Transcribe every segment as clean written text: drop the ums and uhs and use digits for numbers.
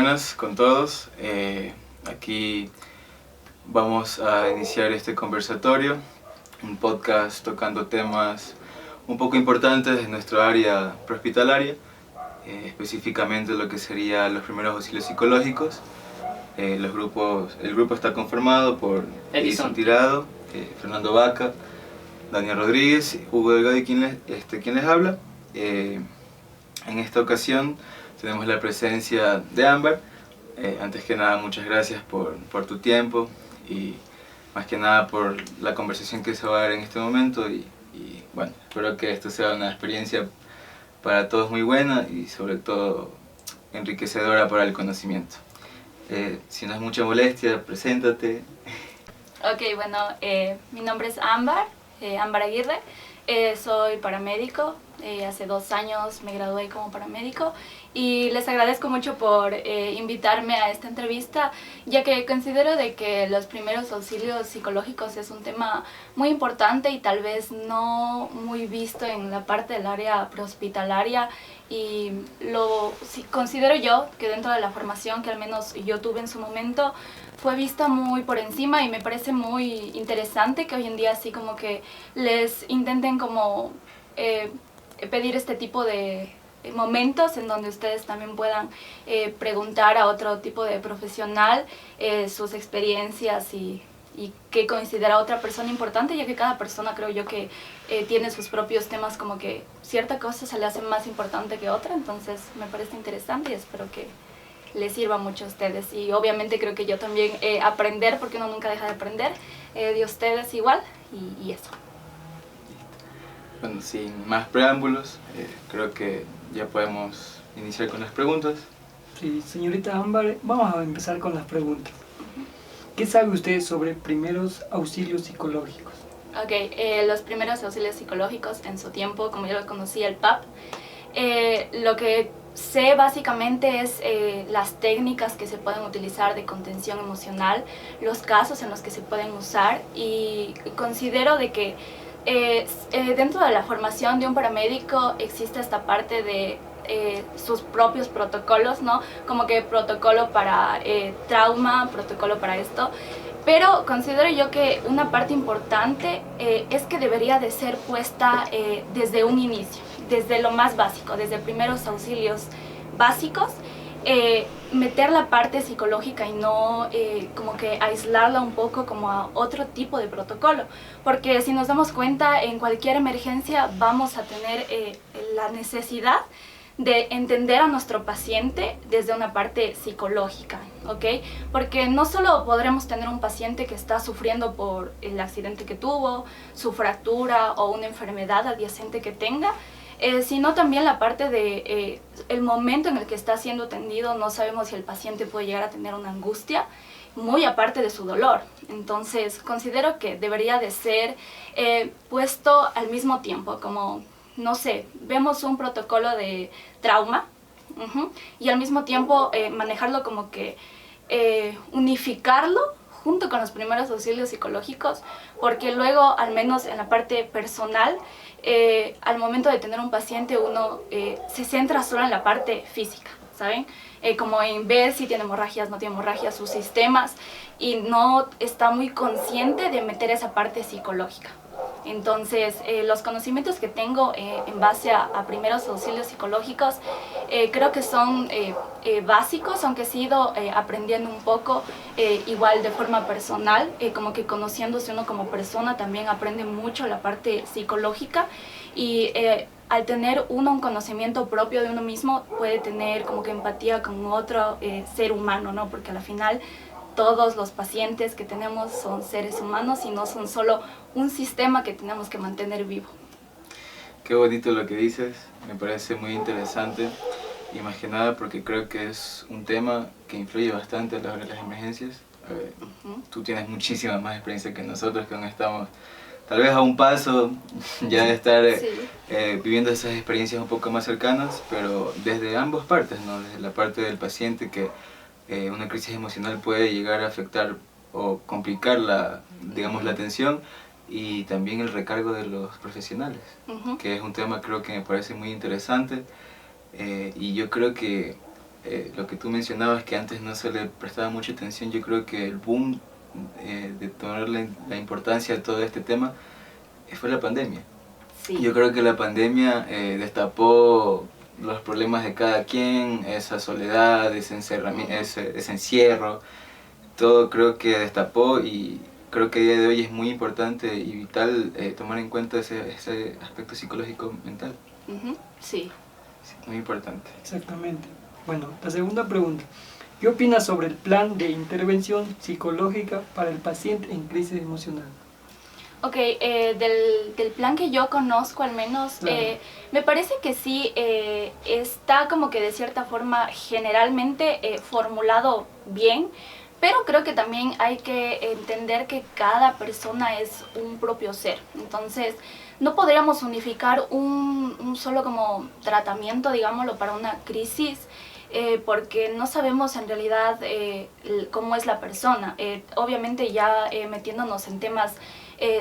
buenas con todos. Aquí vamos a iniciar este conversatorio, un podcast tocando temas un poco importantes de nuestra área prehospitalaria, específicamente lo que serían los primeros auxilios psicológicos. El grupo está conformado por Edison Tirado, Fernando Vaca, Daniel Rodríguez, Hugo Delgado y quien les habla. En esta ocasión tenemos la presencia de Ámbar. Antes que nada, muchas gracias por tu tiempo y más que nada por la conversación que se va a dar en este momento y bueno, espero que esto sea una experiencia para todos muy buena y sobre todo enriquecedora para el conocimiento. Si no es mucha molestia, preséntate. Ok, bueno, mi nombre es Ámbar Aguirre, soy paramédico. Hace 2 años me gradué como paramédico y les agradezco mucho por invitarme a esta entrevista, ya que considero de que los primeros auxilios psicológicos es un tema muy importante y tal vez no muy visto en la parte del área prehospitalaria, y considero yo que dentro de la formación que al menos yo tuve en su momento fue vista muy por encima, y me parece muy interesante que hoy en día así como que les intenten como pedir este tipo de momentos en donde ustedes también puedan preguntar a otro tipo de profesional sus experiencias y qué considera otra persona importante, ya que cada persona creo yo que tiene sus propios temas, como que cierta cosa se le hace más importante que otra. Entonces me parece interesante y espero que les sirva mucho a ustedes, y obviamente creo que yo también aprender, porque uno nunca deja de aprender de ustedes igual, y eso. Bueno, sin más preámbulos, creo que ya podemos iniciar con las preguntas. Sí, señorita Ámbar, vamos a empezar con las preguntas. ¿Qué sabe usted sobre primeros auxilios psicológicos? Ok, los primeros auxilios psicológicos en su tiempo, como yo lo conocía, el PAP, lo que sé básicamente es las técnicas que se pueden utilizar de contención emocional, los casos en los que se pueden usar, y considero de que dentro de la formación de un paramédico existe esta parte de sus propios protocolos, ¿no? Como que protocolo para trauma, protocolo para esto. Pero considero yo que una parte importante es que debería de ser puesta desde un inicio, desde lo más básico, desde primeros auxilios básicos, meter la parte psicológica y no como que aislarla un poco como a otro tipo de protocolo, porque si nos damos cuenta, en cualquier emergencia vamos a tener la necesidad de entender a nuestro paciente desde una parte psicológica, ¿ok? Porque no solo podremos tener un paciente que está sufriendo por el accidente que tuvo, su fractura o una enfermedad adyacente que tenga, sino también la parte de el momento en el que está siendo atendido. No sabemos si el paciente puede llegar a tener una angustia muy aparte de su dolor. Entonces considero que debería de ser puesto al mismo tiempo, como, no sé, vemos un protocolo de trauma y al mismo tiempo manejarlo como que unificarlo junto con los primeros auxilios psicológicos, porque luego, al menos en la parte personal, al momento de tener un paciente uno se centra solo en la parte física, ¿saben? Como en ver si tiene hemorragias, no tiene hemorragias, sus sistemas, y no está muy consciente de meter esa parte psicológica. Entonces, los conocimientos que tengo en base a primeros auxilios psicológicos creo que son básicos, aunque he ido aprendiendo un poco igual de forma personal, como que conociéndose uno como persona también aprende mucho la parte psicológica, y al tener uno un conocimiento propio de uno mismo puede tener como que empatía con otro ser humano, ¿no? Porque al final todos los pacientes que tenemos son seres humanos y no son solo un sistema que tenemos que mantener vivo. Qué bonito lo que dices, me parece muy interesante, y más que nada porque creo que es un tema que influye bastante a la hora de las emergencias. Tú tienes muchísima más experiencia que nosotros, que aún estamos tal vez a un paso ya de estar viviendo esas experiencias un poco más cercanas, pero desde ambas partes, ¿no? Desde la parte del paciente, que una crisis emocional puede llegar a afectar o complicar digamos, la atención, y también el recargo de los profesionales, que es un tema creo que me parece muy interesante, y yo creo que lo que tú mencionabas, que antes no se le prestaba mucha atención, yo creo que el boom de tomar la importancia de todo este tema fue la pandemia. Sí. Yo creo que la pandemia destapó los problemas de cada quien, esa soledad, ese encierro, todo creo que destapó, y creo que a día de hoy es muy importante y vital tomar en cuenta ese aspecto psicológico mental. Sí. Sí, muy importante. Exactamente. Bueno, la segunda pregunta. ¿Qué opinas sobre el plan de intervención psicológica para el paciente en crisis emocional? Ok, del plan que yo conozco al menos, Claro. me parece que sí está como que de cierta forma generalmente formulado bien, pero creo que también hay que entender que cada persona es un propio ser. Entonces, no podríamos unificar un solo como tratamiento, digámoslo, para una crisis, porque no sabemos en realidad cómo es la persona. Obviamente ya metiéndonos en temas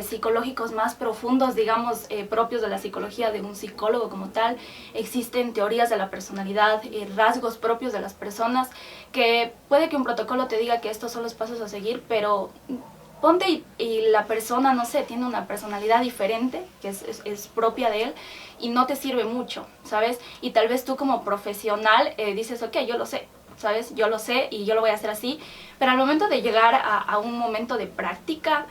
psicológicos más profundos, digamos, propios de la psicología de un psicólogo como tal, existen teorías de la personalidad, rasgos propios de las personas, que puede que un protocolo te diga que estos son los pasos a seguir, pero ponte y la persona, no sé, tiene una personalidad diferente, que es propia de él, y no te sirve mucho, ¿sabes? Y tal vez tú como profesional dices, ok, yo lo sé, ¿sabes? Yo lo sé y yo lo voy a hacer así, pero al momento de llegar a un momento de práctica,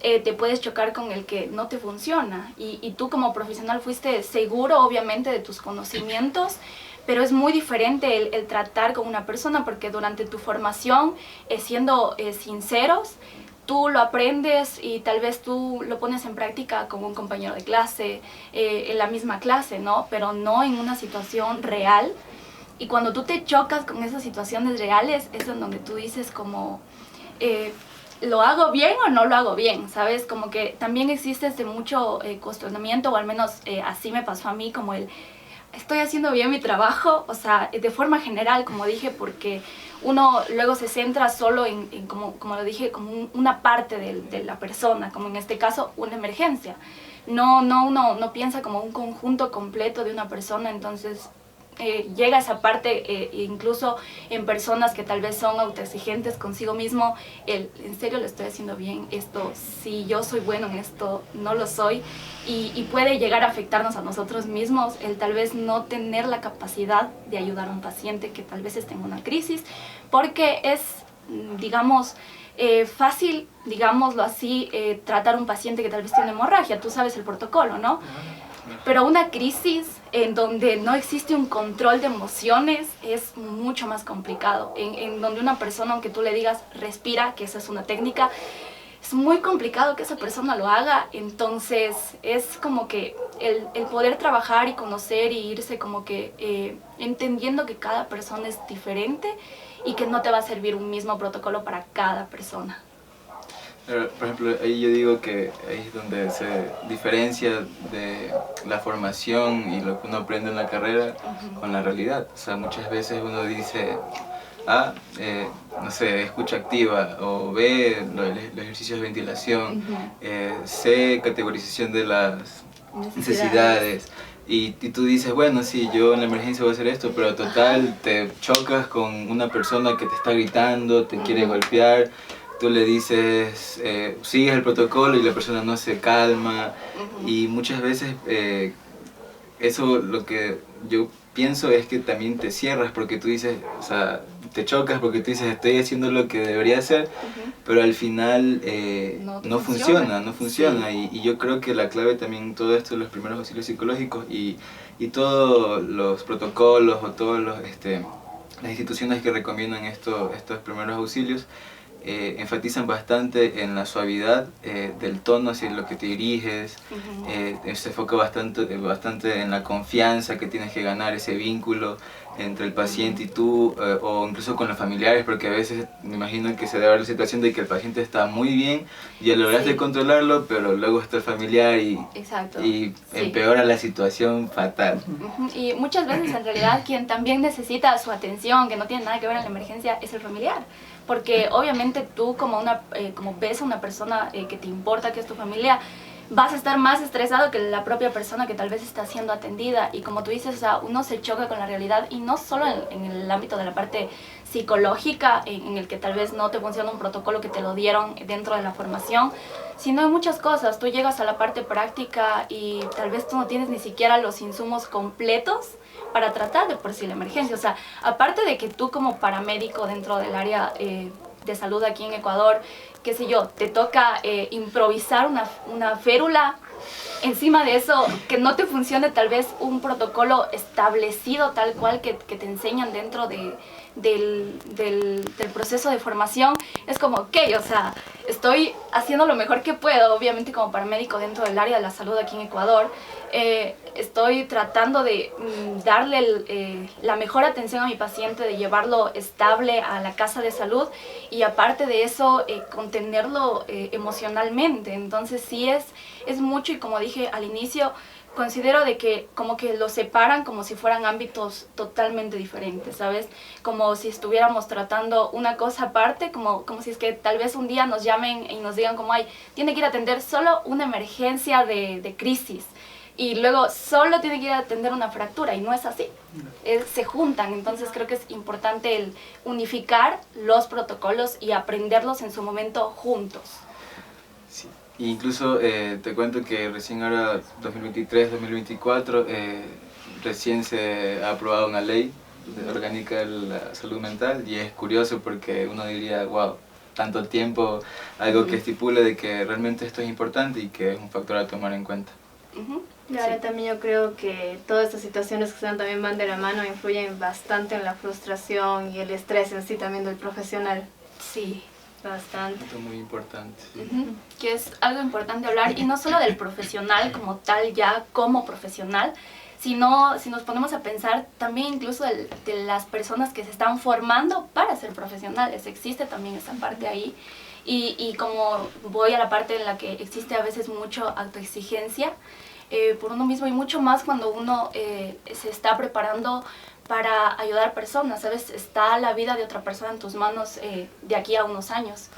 te puedes chocar con el que no te funciona, y tú como profesional fuiste seguro obviamente de tus conocimientos, pero es muy diferente el tratar con una persona, porque durante tu formación, siendo sinceros, tú lo aprendes y tal vez tú lo pones en práctica con un compañero de clase, en la misma clase, ¿no? Pero no en una situación real. Y cuando tú te chocas con esas situaciones reales, es en donde tú dices como, ¿lo hago bien o no lo hago bien? ¿Sabes? Como que también existe mucho cuestionamiento, o al menos así me pasó a mí, como ¿estoy haciendo bien mi trabajo? O sea, de forma general, como dije, porque uno luego se centra solo en como lo dije, como una parte de la persona, como en este caso una emergencia. Uno no piensa como un conjunto completo de una persona, entonces llega esa parte, incluso en personas que tal vez son autoexigentes consigo mismo, ¿en serio lo estoy haciendo bien? Esto, si yo soy bueno en esto, no lo soy, y puede llegar a afectarnos a nosotros mismos, el tal vez no tener la capacidad de ayudar a un paciente que tal vez esté en una crisis, porque es, digamos, fácil, digámoslo así, tratar a un paciente que tal vez tiene hemorragia, tú sabes el protocolo, ¿no? Pero una crisis en donde no existe un control de emociones es mucho más complicado. En donde una persona, aunque tú le digas respira, que esa es una técnica, es muy complicado que esa persona lo haga. Entonces es como que el poder trabajar y conocer y irse como que entendiendo que cada persona es diferente y que no te va a servir un mismo protocolo para cada persona. Por ejemplo, ahí yo digo que ahí es donde se diferencia de la formación y lo que uno aprende en la carrera con la realidad. O sea, muchas veces uno dice, no sé, escucha activa, o ve los ejercicios de ventilación, sé categorización de las necesidades. Y tú dices, bueno, sí, yo en la emergencia voy a hacer esto, pero total te chocas con una persona que te está gritando, te quiere golpear. Tú le dices, sigues el protocolo y la persona no se calma, y muchas veces eso lo que yo pienso es que también te cierras porque tú dices, o sea, te chocas porque tú dices estoy haciendo lo que debería hacer, pero al final no funciona. Sí. Y yo creo que la clave también todo esto de los primeros auxilios psicológicos y todos los protocolos o todas las instituciones que recomiendan estos primeros auxilios, enfatizan bastante en la suavidad del tono hacia lo que te diriges, se enfoca bastante en la confianza que tienes que ganar, ese vínculo entre el paciente y tú, o incluso con los familiares, porque a veces me imagino que se debe dar la situación de que el paciente está muy bien, ya lograste controlarlo, pero luego está el familiar y empeora la situación fatal. Y muchas veces en realidad quien también necesita su atención, que no tiene nada que ver en la emergencia, es el familiar. Porque obviamente tú como ves a una persona que te importa, que es tu familia, vas a estar más estresado que la propia persona que tal vez está siendo atendida. Y como tú dices, o sea, uno se choca con la realidad, y no solo en el ámbito de la parte psicológica, en el que tal vez no te funciona un protocolo que te lo dieron dentro de la formación, sino en muchas cosas. Tú llegas a la parte práctica y tal vez tú no tienes ni siquiera los insumos completos para tratar de por sí la emergencia. O sea, aparte de que tú como paramédico dentro del área de salud aquí en Ecuador, qué sé yo, te toca improvisar una férula. Encima de eso, que no te funcione tal vez un protocolo establecido tal cual que te enseñan dentro del proceso de formación, es como, ok, o sea, estoy haciendo lo mejor que puedo, obviamente como paramédico dentro del área de la salud aquí en Ecuador. Estoy tratando de darle la mejor atención a mi paciente, de llevarlo estable a la casa de salud, y aparte de eso, contenerlo emocionalmente. Entonces sí es mucho, y como dije al inicio, considero de que como que lo separan como si fueran ámbitos totalmente diferentes, ¿sabes? Como si estuviéramos tratando una cosa aparte, como si es que tal vez un día nos llamen y nos digan como, ay, tiene que ir a atender solo una emergencia de crisis, y luego solo tiene que ir a atender una fractura, y no es así. Se juntan. Entonces creo que es importante el unificar los protocolos y aprenderlos en su momento juntos. Sí. Incluso te cuento que recién ahora, 2023-2024, recién se ha aprobado una ley orgánica de la salud mental, y es curioso porque uno diría, wow, tanto tiempo, algo que estipule de que realmente esto es importante y que es un factor a tomar en cuenta. Claro, Sí. también yo creo que todas estas situaciones que se dan también van de la mano, influyen bastante en la frustración y el estrés en sí también del profesional. Sí. Bastante. Esto es muy importante. Sí. Que es algo importante hablar, y no solo del profesional como tal, ya como profesional, sino si nos ponemos a pensar también incluso de las personas que se están formando para ser profesionales. Existe también esa parte ahí, y como voy a la parte en la que existe a veces mucho autoexigencia por uno mismo, y mucho más cuando uno se está preparando para ayudar personas, ¿sabes? Está la vida de otra persona en tus manos de aquí a unos años,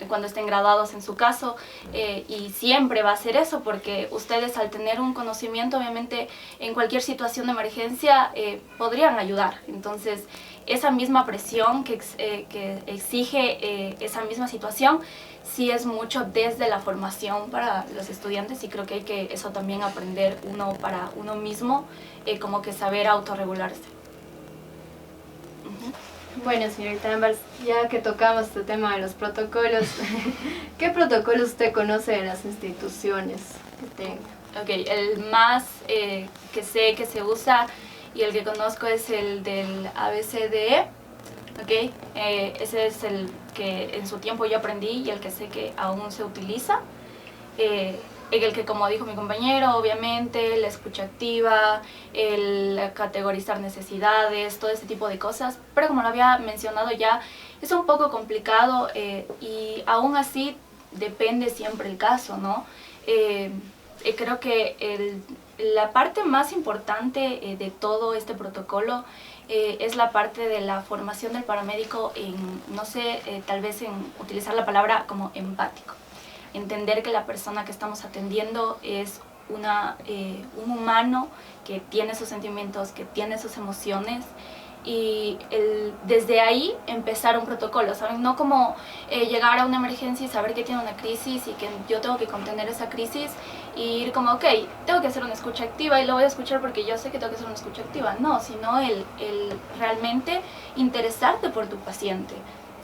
cuando estén graduados en su caso, y siempre va a ser eso, porque ustedes, al tener un conocimiento, obviamente en cualquier situación de emergencia podrían ayudar. Entonces esa misma presión que exige esa misma situación, sí es mucho desde la formación para los estudiantes, y creo que hay que eso también aprender uno para uno mismo, como que saber autorregularse. Bueno, señorita Ámbar, ya que tocamos este tema de los protocolos, ¿qué protocolos usted conoce de las instituciones que tenga? Ok, el más que sé que se usa y el que conozco es el del ABCDE. Ok, ese es el que en su tiempo yo aprendí y el que sé que aún se utiliza. En el que, como dijo mi compañero, obviamente la escucha activa, el categorizar necesidades, todo ese tipo de cosas, pero como lo había mencionado ya, es un poco complicado, y aún así depende siempre el caso, ¿no? Creo que la parte más importante de todo este protocolo es la parte de la formación del paramédico en, no sé, tal vez en utilizar la palabra como empático. Entender que la persona que estamos atendiendo es un humano que tiene sus sentimientos, que tiene sus emociones, y desde ahí empezar un protocolo, ¿saben? No como llegar a una emergencia y saber que tiene una crisis y que yo tengo que contener esa crisis y ir como, ok, tengo que hacer una escucha activa y lo voy a escuchar porque yo sé que tengo que hacer una escucha activa. No, sino el realmente interesarte por tu paciente.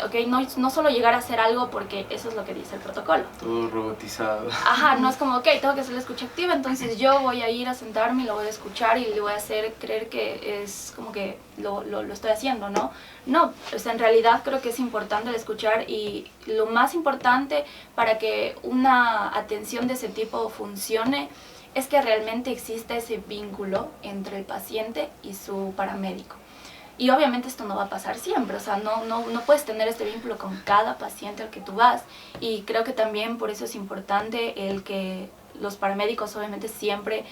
Okay, no solo llegar a hacer algo porque eso es lo que dice el protocolo. Todo robotizado. Ajá, no es como, ok, tengo que hacer la escucha activa, entonces yo voy a ir a sentarme y lo voy a escuchar y le voy a hacer creer que es como que lo estoy haciendo, ¿no? No, o sea, en realidad creo que es importante el escuchar, y lo más importante para que una atención de ese tipo funcione es que realmente exista ese vínculo entre el paciente y su paramédico. Y obviamente esto no va a pasar siempre, o sea, no puedes tener este vínculo con cada paciente al que tú vas, y creo que también por eso es importante el que los paramédicos obviamente siempre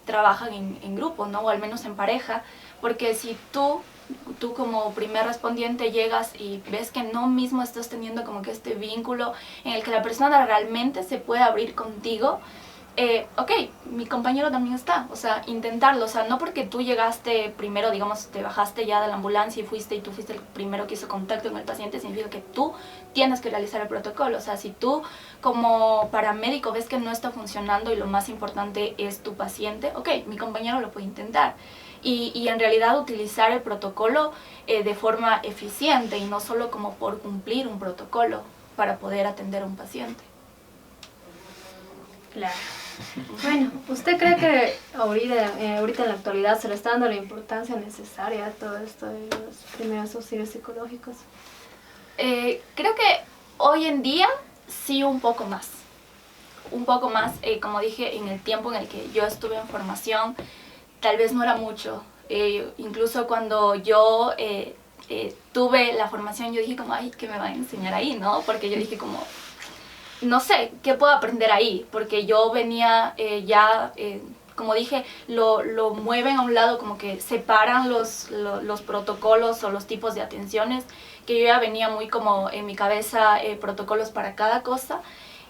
trabajan en grupo, ¿no? O al menos en pareja, porque si tú tú como primer respondiente llegas y ves que no mismo estás teniendo como que este vínculo en el que la persona realmente se puede abrir contigo, ok, mi compañero también está, o sea, intentarlo, o sea, no porque tú llegaste primero, digamos, te bajaste ya de la ambulancia y tú fuiste el primero que hizo contacto con el paciente, significa que tú tienes que realizar el protocolo, o sea, si tú como paramédico ves que no está funcionando y lo más importante es tu paciente, ok, mi compañero lo puede intentar. Y en realidad utilizar el protocolo de forma eficiente y no solo como por cumplir un protocolo para poder atender a un paciente. Claro. Bueno, ¿usted cree que ahorita en la actualidad se le está dando la importancia necesaria a todo esto de los primeros auxilios psicológicos? Creo que hoy en día sí un poco más. Un poco más, como dije, en el tiempo en el que yo estuve en formación, tal vez no era mucho. Incluso cuando yo tuve la formación, yo dije como, ay, ¿qué me va a enseñar ahí, no? Porque yo dije como, no sé, ¿qué puedo aprender ahí? Porque yo venía como dije, lo mueven a un lado, como que separan los protocolos o los tipos de atenciones, que yo ya venía muy como en mi cabeza protocolos para cada cosa.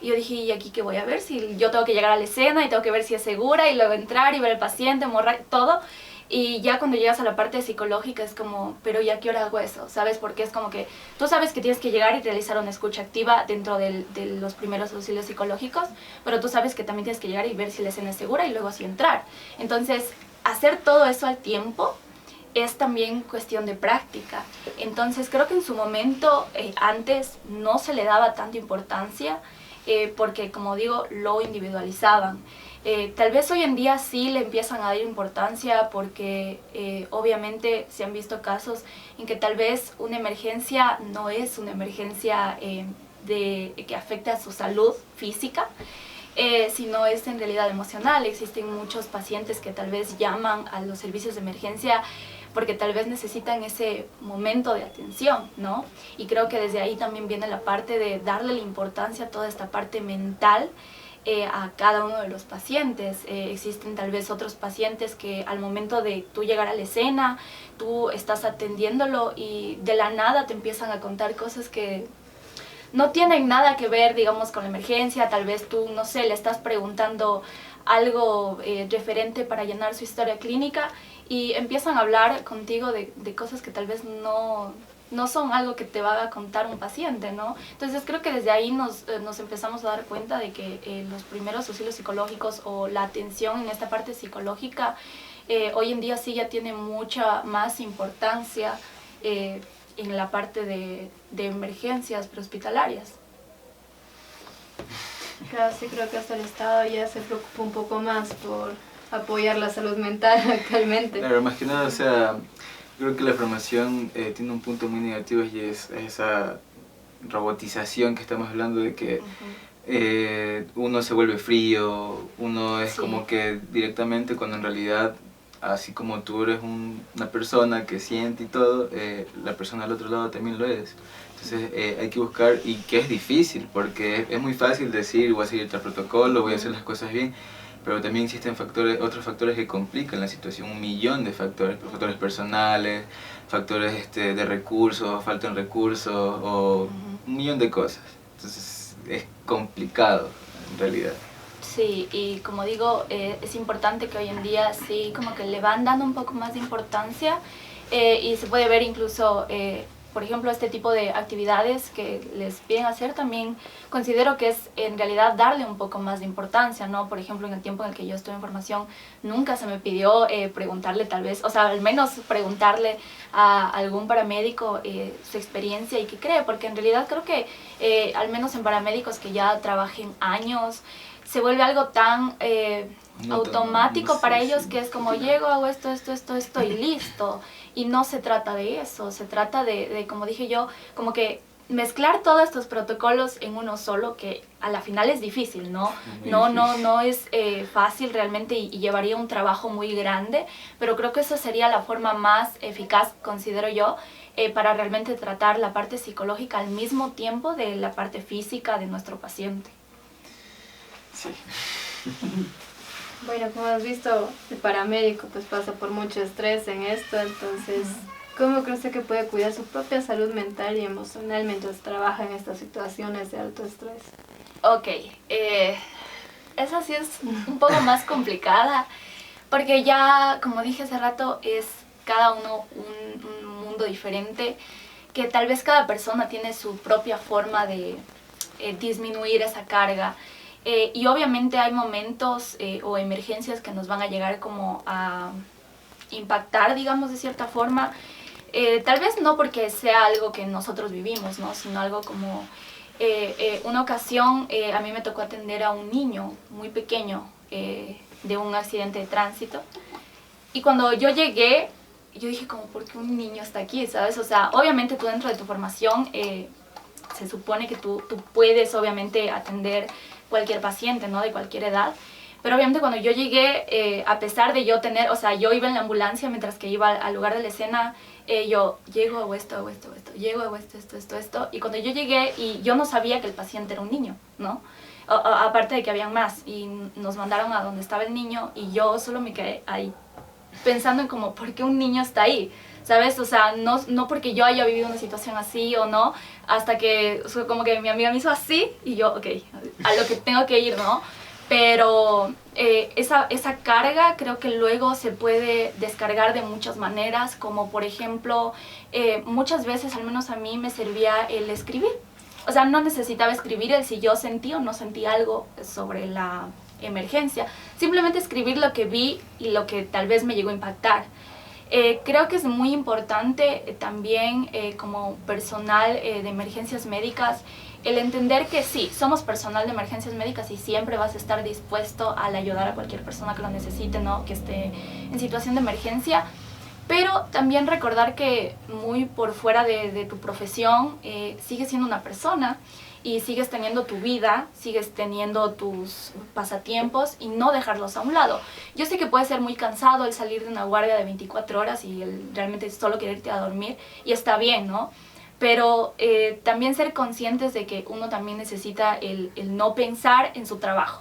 Y yo dije, ¿y aquí qué voy a ver? Si yo tengo que llegar a la escena y tengo que ver si es segura y luego entrar y ver al paciente, morrar, todo. Y ya cuando llegas a la parte psicológica es como, pero ¿ya qué hora hago eso? ¿Sabes? Porque es como que tú sabes que tienes que llegar y realizar una escucha activa dentro de los primeros auxilios psicológicos, pero tú sabes que también tienes que llegar y ver si la escena es segura y luego así entrar. Entonces, hacer todo eso al tiempo es también cuestión de práctica. Entonces, creo que en su momento, antes, no se le daba tanta importancia, porque, como digo, lo individualizaban. Tal vez hoy en día sí le empiezan a dar importancia porque obviamente se han visto casos en que tal vez una emergencia no es una emergencia que afecte a su salud física, sino es en realidad emocional. Existen muchos pacientes que tal vez llaman a los servicios de emergencia porque tal vez necesitan ese momento de atención, ¿no? Y creo que desde ahí también viene la parte de darle la importancia a toda esta parte mental a cada uno de los pacientes. Existen tal vez otros pacientes que al momento de tú llegar a la escena, tú estás atendiéndolo y de la nada te empiezan a contar cosas que no tienen nada que ver, digamos, con la emergencia. Tal vez tú, no sé, le estás preguntando algo referente para llenar su historia clínica y empiezan a hablar contigo de cosas que tal vez no son algo que te va a contar un paciente, ¿no? Entonces creo que desde ahí nos empezamos a dar cuenta de que los primeros auxilios psicológicos o la atención en esta parte psicológica hoy en día sí ya tiene mucha más importancia en la parte de emergencias prehospitalarias. Claro, sí creo que hasta el Estado ya se preocupa un poco más por apoyar la salud mental actualmente. Claro, más que nada, o sea, creo que la formación tiene un punto muy negativo y es esa robotización que estamos hablando de que uno se vuelve frío, uno es como que directamente cuando en realidad, así como tú eres una persona que siente y todo, la persona al otro lado también lo es. Entonces hay que buscar, y que es difícil, porque es muy fácil decir voy a seguir el protocolo, voy a hacer las cosas bien, pero también existen otros factores que complican la situación, 1.000.000 de factores personales, factores de recursos, falta de recursos, o 1.000.000 de cosas. Entonces es complicado en realidad. Sí, y como digo, es importante que hoy en día sí como que le van dando un poco más de importancia y se puede ver incluso, por ejemplo, este tipo de actividades que les piden hacer también considero que es en realidad darle un poco más de importancia, ¿no? Por ejemplo, en el tiempo en el que yo estuve en formación, nunca se me pidió preguntarle tal vez, o sea, al menos preguntarle a algún paramédico su experiencia y qué cree, porque en realidad creo que al menos en paramédicos que ya trabajen años, se vuelve algo tan automático para ellos que es como llego, hago esto y listo. Y no se trata de eso, se trata de, como dije yo, como que mezclar todos estos protocolos en uno solo, que a la final es difícil, ¿no? No es fácil realmente y llevaría un trabajo muy grande, pero creo que esa sería la forma más eficaz, considero yo, para realmente tratar la parte psicológica al mismo tiempo de la parte física de nuestro paciente. Sí. Bueno, como has visto, el paramédico pues pasa por mucho estrés en esto, entonces ¿Cómo cree usted que puede cuidar su propia salud mental y emocional mientras trabaja en estas situaciones de alto estrés? Ok, esa sí es un poco más complicada, porque ya, como dije hace rato, es cada uno un mundo diferente, que tal vez cada persona tiene su propia forma de disminuir esa carga. Y obviamente hay momentos o emergencias que nos van a llegar como a impactar, digamos, de cierta forma. Tal vez no porque sea algo que nosotros vivimos, ¿no? Sino algo como... una ocasión a mí me tocó atender a un niño muy pequeño de un accidente de tránsito. Y cuando yo llegué, yo dije como, ¿por qué un niño está aquí? ¿Sabes? O sea, obviamente tú dentro de tu formación se supone que tú puedes obviamente atender cualquier paciente, ¿no? De cualquier edad. Pero obviamente cuando yo llegué, a pesar de yo tener, o sea, yo iba en la ambulancia mientras que iba al lugar de la escena, yo llego, hago esto, llego, hago esto. Y cuando yo llegué, y yo no sabía que el paciente era un niño, ¿no? Aparte de que habían más, y nos mandaron a donde estaba el niño, y yo solo me quedé ahí, pensando en como, ¿por qué un niño está ahí? ¿Sabes? O sea, no porque yo haya vivido una situación así o no, hasta que como que mi amiga me hizo así, y yo, ok, a lo que tengo que ir, ¿no? Pero esa carga creo que luego se puede descargar de muchas maneras, como por ejemplo, muchas veces, al menos a mí, me servía el escribir. O sea, no necesitaba escribir el si yo sentí o no sentí algo sobre la emergencia. Simplemente escribir lo que vi y lo que tal vez me llegó a impactar. Creo que es muy importante también como personal de emergencias médicas el entender que sí, somos personal de emergencias médicas y siempre vas a estar dispuesto al ayudar a cualquier persona que lo necesite, ¿no? Que esté en situación de emergencia, pero también recordar que muy por fuera de tu profesión sigues siendo una persona y sigues teniendo tu vida, sigues teniendo tus pasatiempos y no dejarlos a un lado. Yo sé que puede ser muy cansado el salir de una guardia de 24 horas y el realmente solo quererte a dormir, y está bien, ¿no? Pero también ser conscientes de que uno también necesita el no pensar en su trabajo.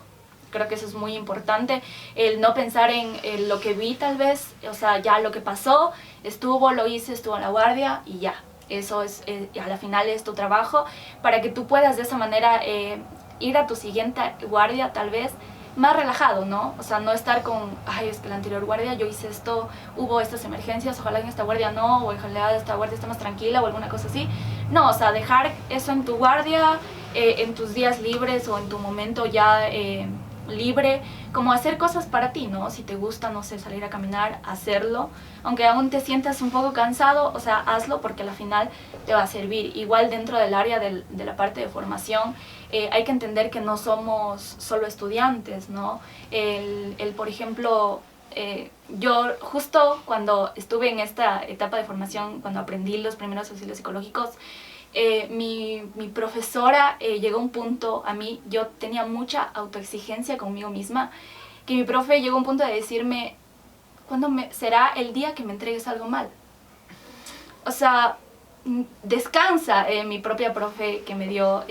Creo que eso es muy importante, el no pensar en lo que vi tal vez, o sea, ya lo que pasó, lo hice, estuvo en la guardia y ya. Eso es, a la final es tu trabajo, para que tú puedas de esa manera ir a tu siguiente guardia tal vez más relajado, ¿no? O sea, no estar con, ay, es que la anterior guardia yo hice esto, hubo estas emergencias, ojalá en esta guardia no, o ojalá esta guardia esté más tranquila o alguna cosa así. No, o sea, dejar eso en tu guardia, en tus días libres o en tu momento ya libre, como hacer cosas para ti, ¿no? Si te gusta, no sé, salir a caminar, hacerlo. Aunque aún te sientas un poco cansado, o sea, hazlo porque al final te va a servir. Igual dentro del área de la parte de formación, hay que entender que no somos solo estudiantes, ¿no? Por ejemplo, yo justo cuando estuve en esta etapa de formación, cuando aprendí los primeros auxilios psicológicos, mi profesora llegó a un punto, a mí, yo tenía mucha autoexigencia conmigo misma, que mi profe llegó a un punto de decirme, ¿cuándo será el día que me entregues algo mal? O sea, descansa. Mi propia profe que me dio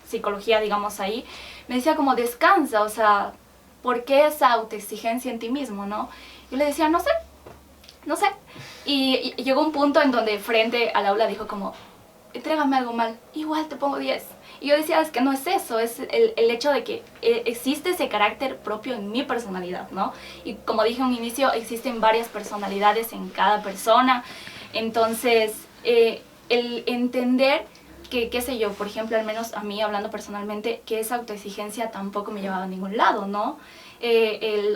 psicología, digamos, ahí, me decía como descansa, o sea, ¿por qué esa autoexigencia en ti mismo, no? Yo le decía, no sé. Y llegó un punto en donde frente al aula dijo como, entrégame algo mal, igual te pongo 10. Y yo decía, es que no es eso, es el hecho de que existe ese carácter propio en mi personalidad, ¿no? Y como dije en un inicio, existen varias personalidades en cada persona. Entonces, el entender que, qué sé yo, por ejemplo, al menos a mí, hablando personalmente, que esa autoexigencia tampoco me llevaba a ningún lado, ¿no?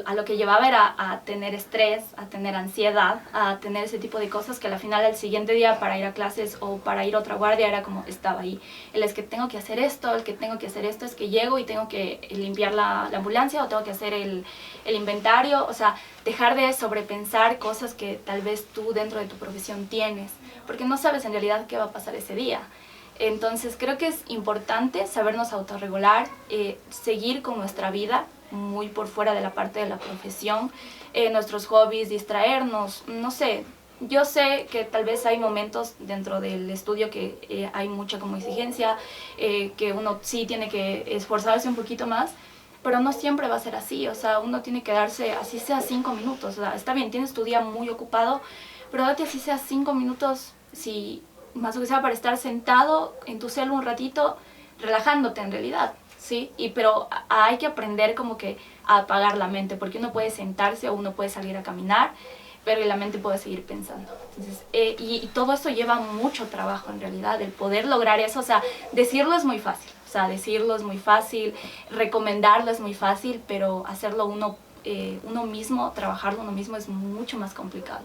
A lo que llevaba era a tener estrés, a tener ansiedad, a tener ese tipo de cosas que al final al siguiente día para ir a clases o para ir a otra guardia era como estaba ahí. Es que tengo que hacer esto, es que llego y tengo que limpiar la ambulancia o tengo que hacer el inventario, o sea, dejar de sobrepensar cosas que tal vez tú dentro de tu profesión tienes, porque no sabes en realidad qué va a pasar ese día. Entonces creo que es importante sabernos autorregular, seguir con nuestra vida muy por fuera de la parte de la profesión, nuestros hobbies, distraernos, no sé. Yo sé que tal vez hay momentos dentro del estudio que hay mucha como exigencia, que uno sí tiene que esforzarse un poquito más, pero no siempre va a ser así, o sea, uno tiene que darse, así sea 5 minutos, o sea, está bien, tienes tu día muy ocupado, pero date así sea 5 minutos, si más o que sea para estar sentado en tu celu un ratito, relajándote en realidad, ¿sí? Pero hay que aprender como que a apagar la mente, porque uno puede sentarse o uno puede salir a caminar, pero la mente puede seguir pensando. Entonces, y todo esto lleva mucho trabajo en realidad, el poder lograr eso. O sea, decirlo es muy fácil, recomendarlo es muy fácil, pero hacerlo uno mismo, trabajarlo uno mismo es mucho más complicado.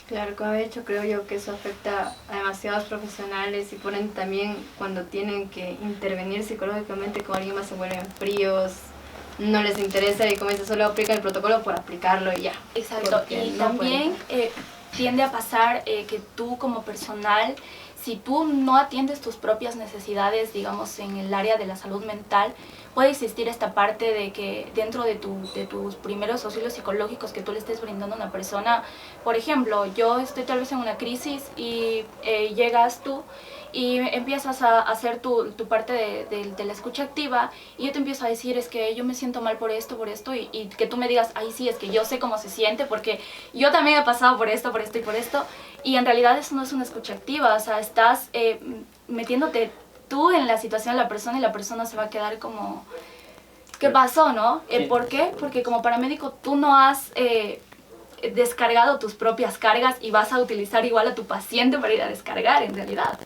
Claro, como he dicho, creo yo que eso afecta a demasiados profesionales y por ende también cuando tienen que intervenir psicológicamente con alguien más se vuelven fríos, no les interesa y comienzan solo a aplicar el protocolo por aplicarlo y ya. Exacto, y no también tiende a pasar que tú como personal, si tú no atiendes tus propias necesidades, digamos, en el área de la salud mental, puede existir esta parte de que dentro de tus primeros auxilios psicológicos que tú le estés brindando a una persona, por ejemplo, yo estoy tal vez en una crisis y llegas tú y empiezas a hacer tu parte de la escucha activa y yo te empiezo a decir, es que yo me siento mal por esto, y que tú me digas, ay sí, es que yo sé cómo se siente porque yo también he pasado por esto y por esto, y en realidad eso no es una escucha activa, o sea, estás metiéndote tú en la situación de la persona y la persona se va a quedar como, ¿qué pasó, no? ¿Por qué? Porque como paramédico tú no has descargado tus propias cargas y vas a utilizar igual a tu paciente para ir a descargar en realidad.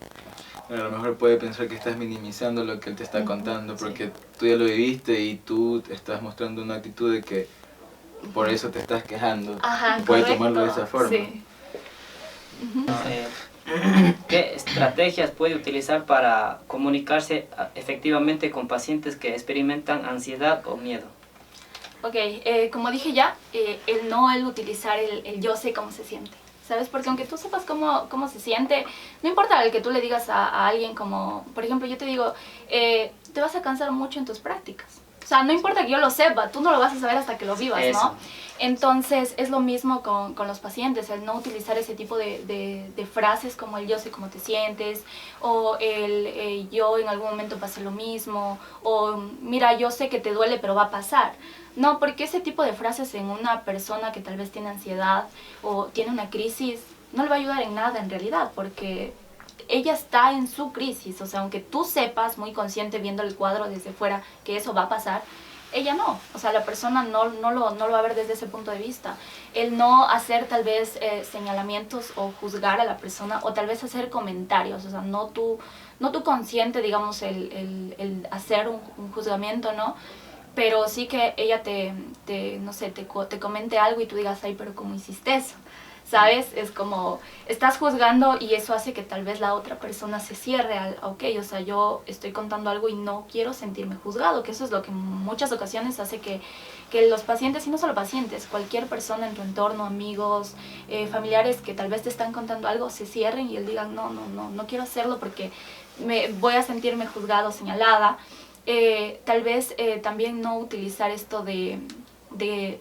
Bueno, a lo mejor puede pensar que estás minimizando lo que él te está contando porque tú ya lo viviste y tú te estás mostrando una actitud de que por eso te estás quejando. Ajá, puede correcto. tomarlo de esa forma. Sí. ¿Qué estrategias puede utilizar para comunicarse efectivamente con pacientes que experimentan ansiedad o miedo? Ok, como dije ya, el utilizar el yo sé cómo se siente, ¿sabes? Porque aunque tú sepas cómo se siente, no importa el que tú le digas a alguien como, por ejemplo, yo te digo, te vas a cansar mucho en tus prácticas. O sea, no importa que yo lo sepa, tú no lo vas a saber hasta que lo vivas, Eso. ¿no? Entonces, es lo mismo con los pacientes, el no utilizar ese tipo de frases como el yo sé cómo te sientes, o el yo en algún momento pasé lo mismo, o mira, yo sé que te duele, pero va a pasar. No, porque ese tipo de frases en una persona que tal vez tiene ansiedad o tiene una crisis, no le va a ayudar en nada en realidad, porque ella está en su crisis. O sea, aunque tú sepas muy consciente viendo el cuadro desde fuera que eso va a pasar, ella no. O sea, la persona no lo va a ver desde ese punto de vista. El no hacer tal vez señalamientos o juzgar a la persona, o tal vez hacer comentarios. O sea, no tú consciente, digamos, el hacer un juzgamiento, ¿no? Pero sí que ella no sé, te comente algo y tú digas, ay, pero ¿cómo hiciste eso? ¿Sabes? Es como, estás juzgando y eso hace que tal vez la otra persona se cierre al, ok, o sea, yo estoy contando algo y no quiero sentirme juzgado, que eso es lo que en muchas ocasiones hace que los pacientes, y no solo pacientes, cualquier persona en tu entorno, amigos, familiares que tal vez te están contando algo, se cierren y él digan, no quiero hacerlo porque voy a sentirme juzgado, señalada. Tal vez también no utilizar esto de,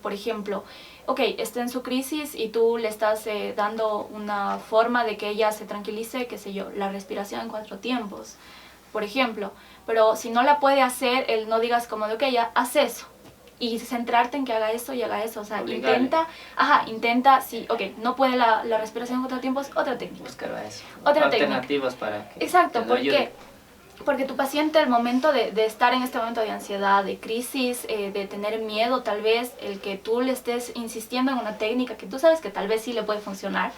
por ejemplo, ok, está en su crisis y tú le estás dando una forma de que ella se tranquilice, qué sé yo, la respiración en 4 tiempos, por ejemplo. Pero si no la puede hacer, no digas como de, ok, ya, haz eso. Y centrarte en que haga eso y haga eso. O sea, intenta, sí, ok, no puede la respiración en 4 tiempos, otra técnica. Buscar eso. Otra técnica. Alternativas para que Exacto, te lo ayude. Porque tu paciente, al momento de estar en este momento de ansiedad, de crisis, de tener miedo, tal vez el que tú le estés insistiendo en una técnica que tú sabes que tal vez sí le puede funcionar,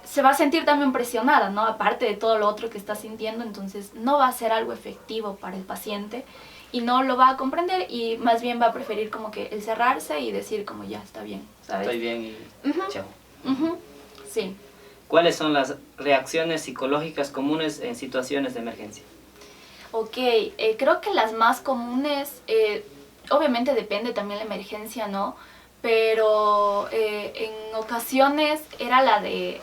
se va a sentir también presionada, ¿no? Aparte de todo lo otro que está sintiendo, entonces no va a ser algo efectivo para el paciente y no lo va a comprender y más bien va a preferir como que el cerrarse y decir como ya está bien, ¿sabes? Estoy bien y chao. Sí. ¿Cuáles son las reacciones psicológicas comunes en situaciones de emergencia? Ok, creo que las más comunes, obviamente depende también la emergencia, ¿no? Pero en ocasiones era la de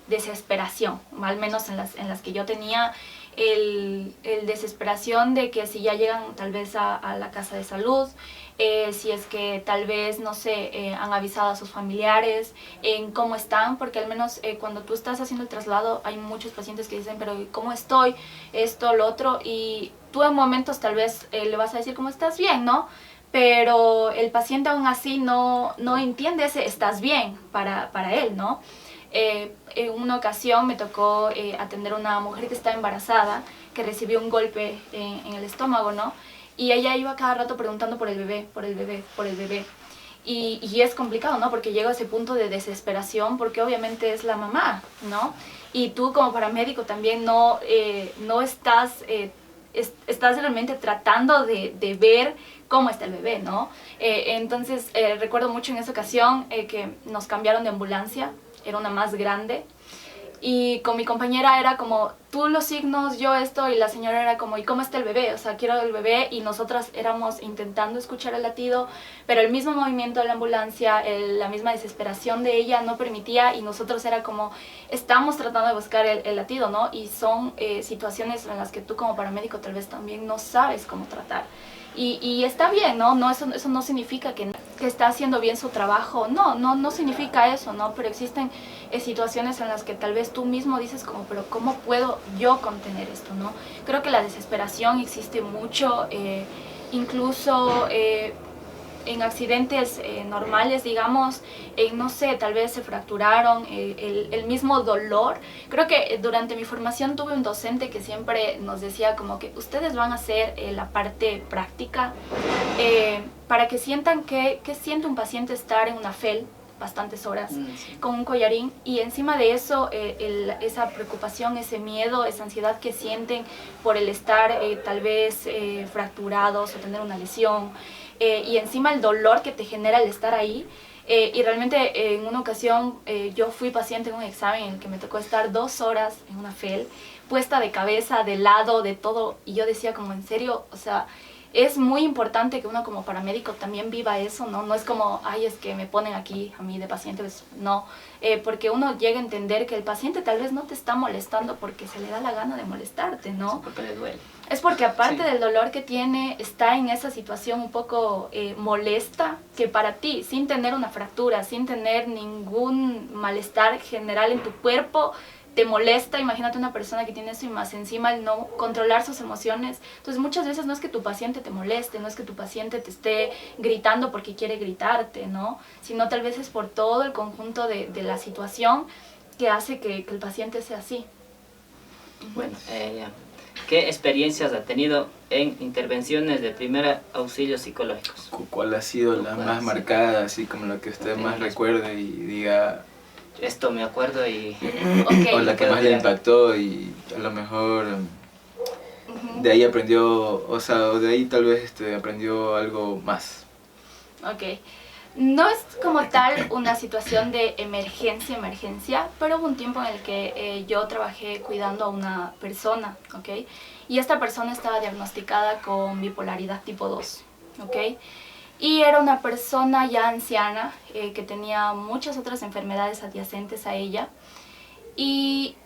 desesperación, al menos en las que yo tenía, el desesperación de que si ya llegan tal vez a la casa de salud, si es que tal vez, no sé, han avisado a sus familiares en cómo están, porque al menos cuando tú estás haciendo el traslado hay muchos pacientes que dicen, pero ¿cómo estoy? Esto, lo otro, y tú en momentos tal vez le vas a decir, ¿cómo estás? Bien, ¿no? pero el paciente aún así no entiende ese estás bien para él, ¿no? En una ocasión me tocó atender a una mujer que estaba embarazada, que recibió un golpe en el estómago, ¿no? Y ella iba cada rato preguntando por el bebé, por el bebé, por el bebé. Y es complicado, ¿no? Porque llega a ese punto de desesperación, porque obviamente es la mamá, ¿no? Y tú como paramédico también no estás, estás realmente tratando de ver cómo está el bebé, ¿no? Entonces recuerdo mucho en esa ocasión que nos cambiaron de ambulancia, era una más grande, y con mi compañera era como, tú los signos, yo esto, y la señora era como, ¿y cómo está el bebé? O sea, quiero el bebé, y nosotras éramos intentando escuchar el latido, pero el mismo movimiento de la ambulancia, la misma desesperación de ella no permitía, y nosotros era como, estamos tratando de buscar el latido, ¿no? Y son situaciones en las que tú como paramédico tal vez también no sabes cómo tratar. Y está bien, ¿no? Eso no significa que está haciendo bien su trabajo, no significa eso, ¿no? Pero existen situaciones en las que tal vez tú mismo dices como, pero ¿cómo puedo yo contener esto, no? Creo que la desesperación existe mucho, incluso en accidentes normales, digamos, no sé, tal vez se fracturaron, el mismo dolor. Creo que durante mi formación tuve un docente que siempre nos decía como que ustedes van a hacer la parte práctica para que sientan que siente un paciente estar en una FEL bastantes horas Sí. con un collarín, y encima de eso esa preocupación, ese miedo, esa ansiedad que sienten por el estar tal vez fracturados o tener una lesión, y encima el dolor que te genera el estar ahí. Y realmente en una ocasión yo fui paciente en un examen en el que me tocó estar 2 horas en una FEL, puesta de cabeza, de lado, de todo, y yo decía como, en serio, o sea, es muy importante que uno como paramédico también viva eso, ¿no? No es como, ay, es que me ponen aquí a mí de paciente, pues, no, porque uno llega a entender que el paciente tal vez no te está molestando porque se le da la gana de molestarte, ¿no? Sí, porque le duele. Es porque aparte Sí. del dolor que tiene, está en esa situación un poco molesta, que para ti, sin tener una fractura, sin tener ningún malestar general en tu cuerpo, te molesta. Imagínate una persona que tiene eso y más encima el no controlar sus emociones. Entonces muchas veces no es que tu paciente te moleste, no es que tu paciente te esté gritando porque quiere gritarte, ¿no? Sino tal vez es por todo el conjunto de la situación que hace que el paciente sea así. Bueno, ¿qué experiencias ha tenido en intervenciones de primer auxilio psicológicos? ¿Cuál ha sido la ¿Cuál ha más sido? marcada, así como la que usted más recuerde y diga, Esto me acuerdo y... Ok. o la que más le impactó y a lo mejor Ujú. de ahí aprendió, o sea, de ahí tal vez aprendió algo más? Ok. No es como tal una situación de emergencia, pero hubo un tiempo en el que yo trabajé cuidando a una persona, ¿ok? Y esta persona estaba diagnosticada con bipolaridad tipo 2, ¿ok? Y era una persona ya anciana que tenía muchas otras enfermedades adyacentes a ella. Y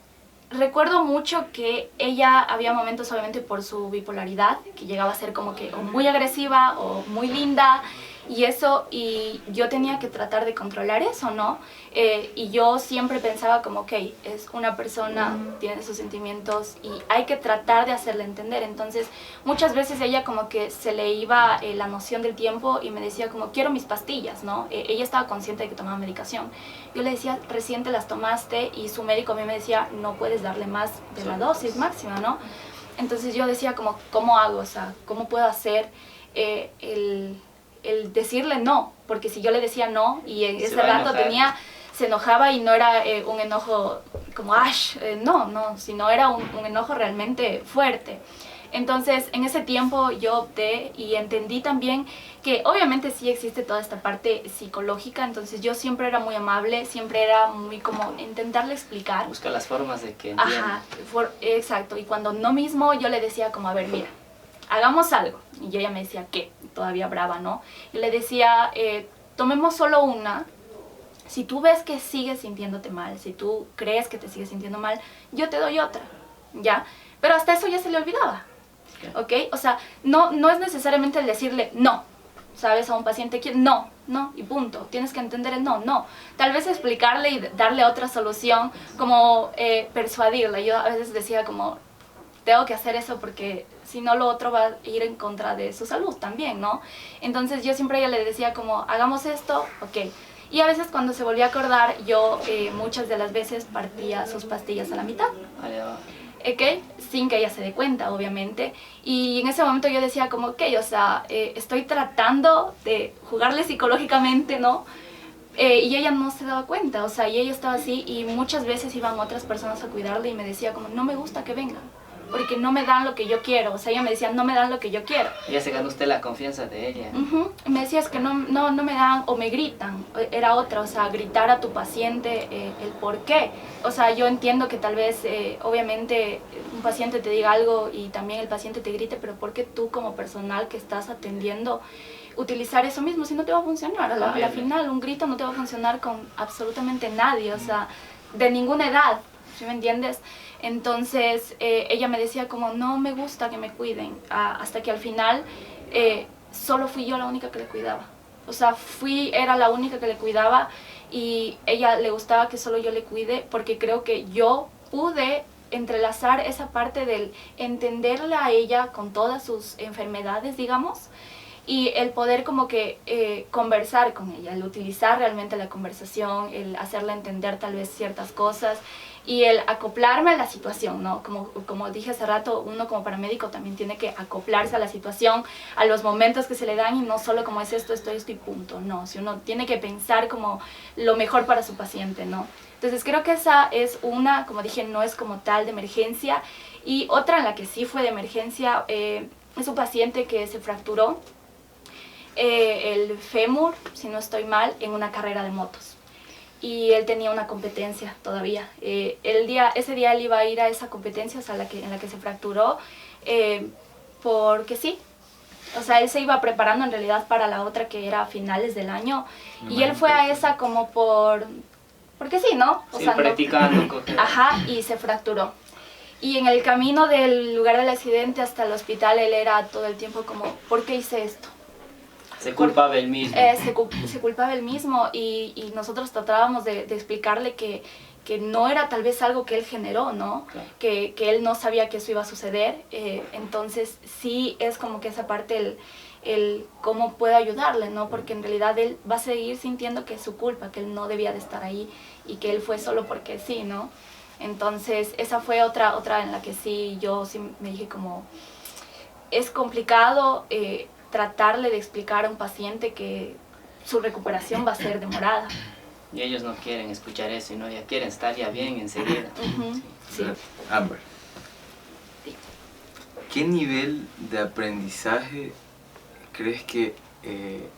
recuerdo mucho que ella había momentos, obviamente por su bipolaridad, que llegaba a ser como que o muy agresiva o muy linda, y eso, y yo tenía que tratar de controlar eso, ¿no? Y yo siempre pensaba como, ok, es una persona, tiene sus sentimientos y hay que tratar de hacerle entender. Entonces muchas veces ella como que se le iba la noción del tiempo y me decía como, quiero mis pastillas, ¿no? Ella estaba consciente de que tomaba medicación. Yo le decía, recién te las tomaste, y su médico a mí me decía, no puedes darle más de la dosis máxima, ¿no? Entonces yo decía como, ¿cómo hago? O sea, ¿cómo puedo hacer el decirle no? Porque si yo le decía no y en Se ese va a rato enojar. se enojaba, y no era un enojo como ash, no, sino era un enojo realmente fuerte. Entonces en ese tiempo yo opté y entendí también que obviamente sí existe toda esta parte psicológica, entonces yo siempre era muy amable, siempre era muy como intentarle explicar. Busca las formas de que entienda. Ajá, exacto. Y cuando no mismo, yo le decía como, a ver, mira, hagamos algo. Y ella me decía, ¿qué? Todavía brava, ¿no? Y le decía, tomemos solo una. Si tú ves que sigues sintiéndote mal, si tú crees que te sigues sintiendo mal, yo te doy otra, ¿ya? Pero hasta eso ya se le olvidaba, ¿ok? O sea, no es necesariamente el decirle no, ¿sabes? A un paciente que no, y punto. Tienes que entender el no. Tal vez explicarle y darle otra solución, como persuadirla. Yo a veces decía como, tengo que hacer eso porque si no lo otro va a ir en contra de su salud también, ¿no? Entonces yo siempre a ella le decía como, hagamos esto, ok. Y a veces cuando se volvía a acordar, yo muchas de las veces partía sus pastillas a la mitad. ¿Ok? Sin que ella se dé cuenta, obviamente. Y en ese momento yo decía como, ok, o sea, estoy tratando de jugarle psicológicamente, ¿no? Y ella no se daba cuenta, o sea, y ella estaba así y muchas veces iban otras personas a cuidarle y me decía como, no me gusta que vengan, porque no me dan lo que yo quiero, o sea, ella me decía, no me dan lo que yo quiero. Ya se ganó usted la confianza de ella. Y me decía, es que no me dan, o me gritan, era otra, o sea, gritar a tu paciente el por qué. O sea, yo entiendo que tal vez, obviamente, un paciente te diga algo y también el paciente te grite, pero ¿por qué tú como personal que estás atendiendo utilizar eso mismo si no te va a funcionar? A la final, un grito no te va a funcionar con absolutamente nadie, o sea, de ninguna edad, ¿sí me entiendes? Entonces ella me decía como, no me gusta que me cuiden, hasta que al final solo fui yo la única que le cuidaba. O sea, era la única que le cuidaba y ella le gustaba que solo yo le cuide porque creo que yo pude entrelazar esa parte del entenderla a ella con todas sus enfermedades, digamos, y el poder como que conversar con ella, el utilizar realmente la conversación, el hacerla entender tal vez ciertas cosas y el acoplarme a la situación, ¿no? Como dije hace rato, uno como paramédico también tiene que acoplarse a la situación, a los momentos que se le dan y no solo como es esto y punto, no, si uno tiene que pensar como lo mejor para su paciente, ¿no? Entonces creo que esa es una, como dije, no es como tal de emergencia, y otra en la que sí fue de emergencia es un paciente que se fracturó el fémur, si no estoy mal, en una carrera de motos. Y él tenía una competencia todavía. Ese día él iba a ir a esa competencia, o sea, en la que se fracturó, porque sí. O sea, él se iba preparando en realidad para la otra que era a finales del año. Y él fue a esa como porque sí, ¿no? O sea, practicando. Ajá, y se fracturó. Y en el camino del lugar del accidente hasta el hospital, él era todo el tiempo como, ¿por qué hice esto? Se culpaba él mismo. Se culpaba él mismo y nosotros tratábamos de explicarle que no era tal vez algo que él generó, ¿no? Claro. Que él no sabía que eso iba a suceder. Entonces sí es como que esa parte, el cómo puedo ayudarle, ¿no? Porque en realidad él va a seguir sintiendo que es su culpa, que él no debía de estar ahí y que él fue solo porque sí, ¿no? Entonces esa fue otra en la que yo sí me dije como, es complicado tratarle de explicar a un paciente que su recuperación va a ser demorada. Y ellos no quieren escuchar eso, ¿no? Ya quieren estar ya bien enseguida. Sí. Amber, ¿qué nivel de aprendizaje crees que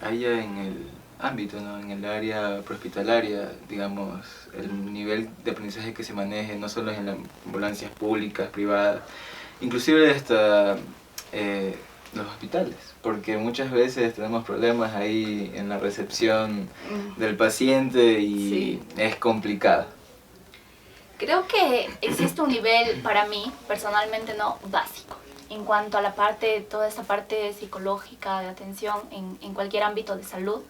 haya en el ámbito, ¿no? En el área prehospitalaria, digamos, el nivel de aprendizaje que se maneje, no solo en las ambulancias públicas, privadas, inclusive hasta los hospitales? Porque muchas veces tenemos problemas ahí en la recepción del paciente y sí, es complicado. Creo que existe un nivel, para mí, personalmente no, básico, en cuanto a toda esta parte psicológica de atención en cualquier ámbito de salud,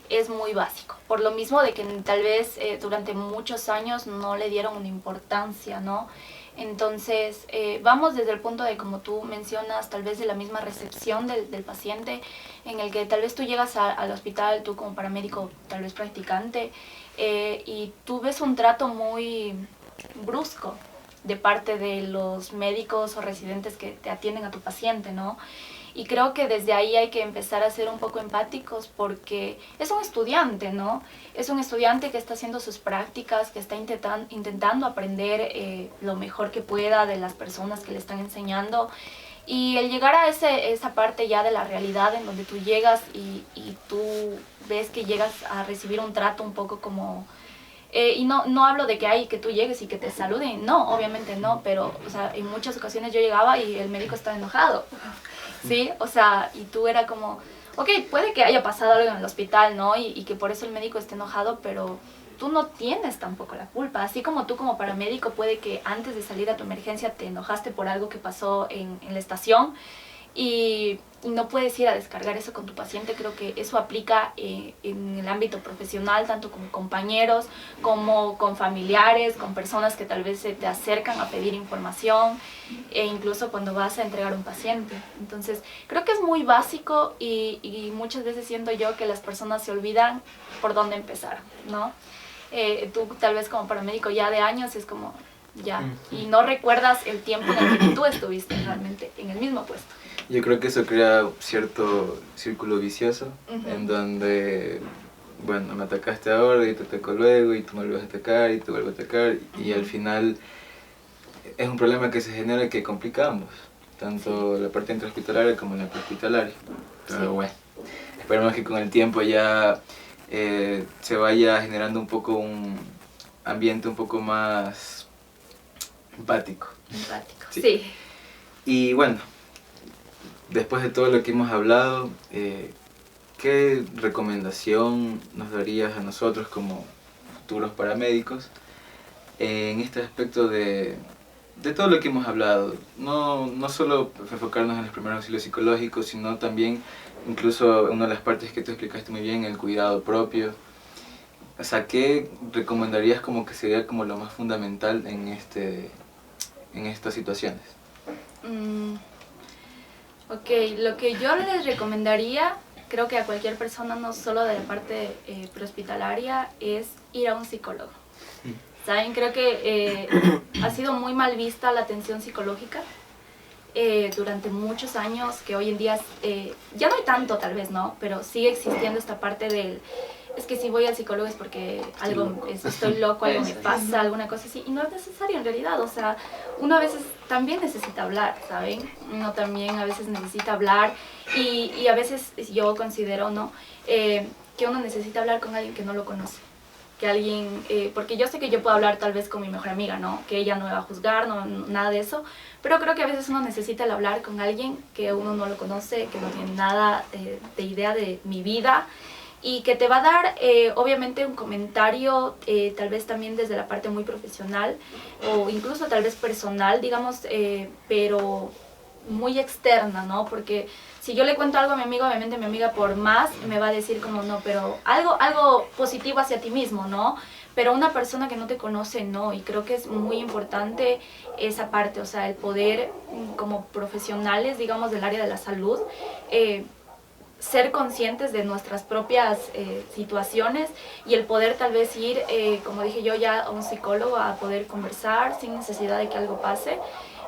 es muy básico. Por lo mismo de que tal vez durante muchos años no le dieron una importancia, ¿no? Entonces, vamos desde el punto de, como tú mencionas, tal vez de la misma recepción del paciente, en el que tal vez tú llegas al hospital, tú como paramédico, tal vez practicante, y tú ves un trato muy brusco de parte de los médicos o residentes que te atienden a tu paciente, ¿no? Y creo que desde ahí hay que empezar a ser un poco empáticos porque es un estudiante, ¿no? Es un estudiante que está haciendo sus prácticas, que está intentando aprender lo mejor que pueda de las personas que le están enseñando. Y el llegar a esa parte ya de la realidad en donde tú llegas y tú ves que llegas a recibir un trato un poco como... y no hablo de que tú llegues y que te saluden, no, obviamente no, pero o sea, en muchas ocasiones yo llegaba y el médico estaba enojado, ¿sí? O sea, y tú era como, ok, puede que haya pasado algo en el hospital, ¿no? Y que por eso el médico esté enojado, pero tú no tienes tampoco la culpa. Así como tú como paramédico puede que antes de salir a tu emergencia te enojaste por algo que pasó en la estación y no puedes ir a descargar eso con tu paciente. Creo que eso aplica en el ámbito profesional, tanto con compañeros como con familiares, con personas que tal vez se te acercan a pedir información, e incluso cuando vas a entregar un paciente. Entonces creo que es muy básico y muchas veces siento yo que las personas se olvidan por dónde empezar, ¿no? Tú tal vez como paramédico ya de años es como ya, y no recuerdas el tiempo en el que tú estuviste realmente en el mismo puesto. Yo creo que eso crea cierto círculo vicioso, en donde, bueno, me atacaste ahora y te ataco luego y tú me vuelves a atacar y te vuelvo a atacar, y al final es un problema que se genera y que complica a ambos, tanto la parte intrahospitalaria como la prehospitalaria. Pero bueno, esperemos que con el tiempo ya se vaya generando un poco un ambiente un poco más empático. Empático, Sí. sí. Y bueno, después de todo lo que hemos hablado, ¿qué recomendación nos darías a nosotros como futuros paramédicos en este aspecto de todo lo que hemos hablado? No solo enfocarnos en los primeros auxilios psicológicos, sino también, incluso una de las partes que tú explicaste muy bien, el cuidado propio. O sea, ¿qué recomendarías como que sería como lo más fundamental en estas situaciones? Ok, lo que yo les recomendaría, creo que a cualquier persona, no solo de la parte prehospitalaria, es ir a un psicólogo. ¿Saben? Creo que ha sido muy mal vista la atención psicológica durante muchos años, que hoy en día ya no hay tanto tal vez, ¿no? Pero sigue existiendo esta parte del... Es que si voy al psicólogo es porque algo, estoy loco, algo me pasa, alguna cosa así. Y no es necesario en realidad, o sea, uno a veces también necesita hablar, ¿saben? Uno también a veces necesita hablar y a veces yo considero, ¿no? Que uno necesita hablar con alguien que no lo conoce. Que alguien, porque yo sé que yo puedo hablar tal vez con mi mejor amiga, ¿no? Que ella no me va a juzgar, no, nada de eso. Pero creo que a veces uno necesita el hablar con alguien que uno no lo conoce, que no tiene nada de idea de mi vida. Y que te va a dar obviamente un comentario tal vez también desde la parte muy profesional o incluso tal vez personal, digamos, pero muy externa, ¿no? Porque si yo le cuento algo a mi amigo, obviamente mi amiga por más me va a decir como no, pero algo positivo hacia ti mismo, ¿no? Pero una persona que no te conoce, no, y creo que es muy importante esa parte, o sea, el poder como profesionales, digamos, del área de la salud, ser conscientes de nuestras propias situaciones y el poder tal vez ir, como dije yo, ya a un psicólogo a poder conversar sin necesidad de que algo pase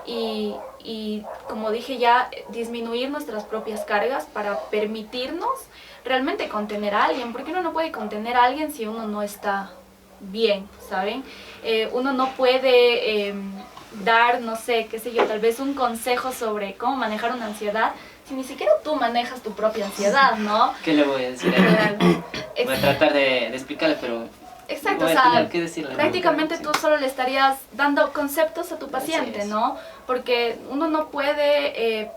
y como dije ya, disminuir nuestras propias cargas para permitirnos realmente contener a alguien, porque uno no puede contener a alguien si uno no está bien, ¿saben? Uno no puede dar, no sé, qué sé yo, tal vez un consejo sobre cómo manejar una ansiedad si ni siquiera tú manejas tu propia ansiedad, ¿no? ¿Qué le voy a decir a él? Voy a tratar de explicarle, pero exacto, voy o a sea, tener que decirle, prácticamente sí. tú solo le estarías dando conceptos a tu paciente, ¿no? Porque uno no puede